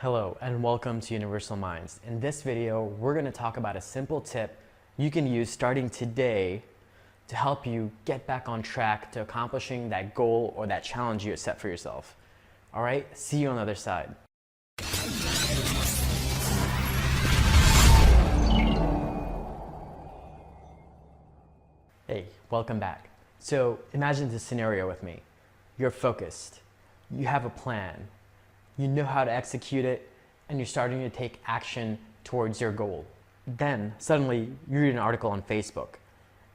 Hello and welcome to Universal Minds. In this video, we're going to talk about a simple tip you can use starting today to help you get back on track to accomplishing that goal or that challenge you set for yourself. All right, see you on the other side. Hey, welcome back. So imagine this scenario with me. You're focused, you have a plan, you know how to execute it, and you're starting to take action towards your goal. Then suddenly you read an article on Facebook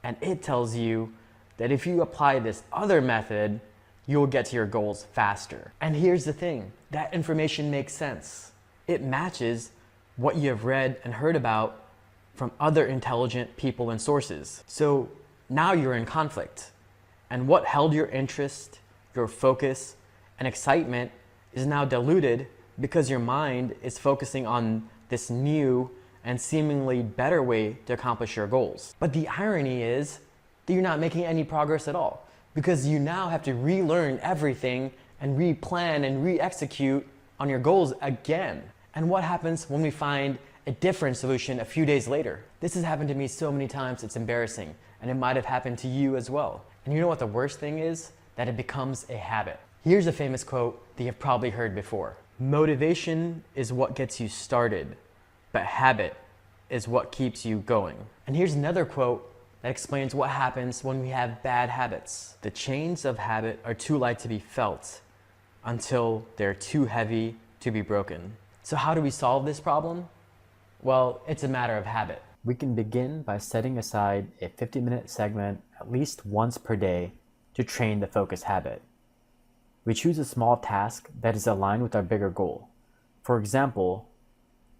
and it tells you that if you apply this other method, you'll get to your goals faster. And here's the thing, that information makes sense. It matches what you have read and heard about from other intelligent people and sources. So now you're in conflict. And what held your interest, your focus, and excitement is now diluted because your mind is focusing on this new and seemingly better way to accomplish your goals. But the irony is that you're not making any progress at all because you now have to relearn everything and replan and re-execute on your goals again. And what happens when we find a different solution a few days later? This has happened to me so many times, it's embarrassing, and it might have happened to you as well. And you know what the worst thing is? That it becomes a habit. Here's a famous quote that you've probably heard before. Motivation is what gets you started, but habit is what keeps you going. And here's another quote that explains what happens when we have bad habits. The chains of habit are too light to be felt until they're too heavy to be broken. So how do we solve this problem? Well, it's a matter of habit. We can begin by setting aside a 50-minute segment at least once per day to train the focus habit. We choose a small task that is aligned with our bigger goal. For example,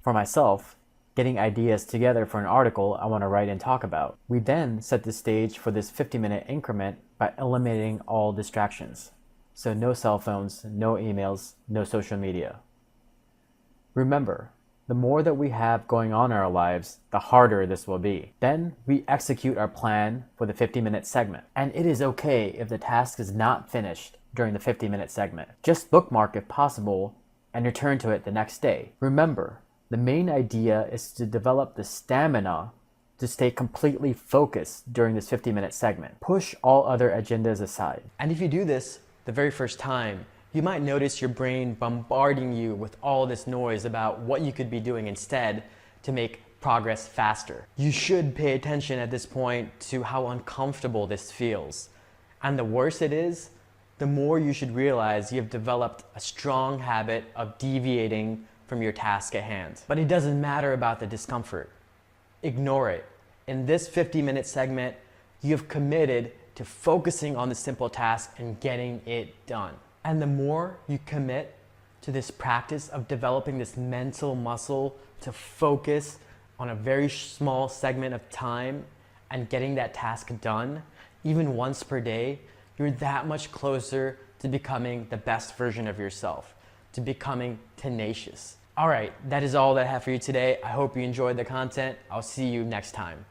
for myself, getting ideas together for an article I want to write and talk about. We then set the stage for this 50-minute increment by eliminating all distractions. So no cell phones, no emails, no social media. Remember, the more that we have going on in our lives, the harder this will be. Then we execute our plan for the 50-minute segment. And it is okay if the task is not finished during the 50-minute segment. Just bookmark if possible and return to it the next day. Remember, the main idea is to develop the stamina to stay completely focused during this 50-minute segment. Push all other agendas aside. And if you do this the very first time, you might notice your brain bombarding you with all this noise about what you could be doing instead to make progress faster. You should pay attention at this point to how uncomfortable this feels. And the worse it is, the more you should realize you have developed a strong habit of deviating from your task at hand. But it doesn't matter about the discomfort. Ignore it. In this 50-minute segment, you have committed to focusing on the simple task and getting it done. And the more you commit to this practice of developing this mental muscle to focus on a very small segment of time and getting that task done, even once per day, you're that much closer to becoming the best version of yourself, to becoming tenacious. All right, that is all that I have for you today. I hope you enjoyed the content. I'll see you next time.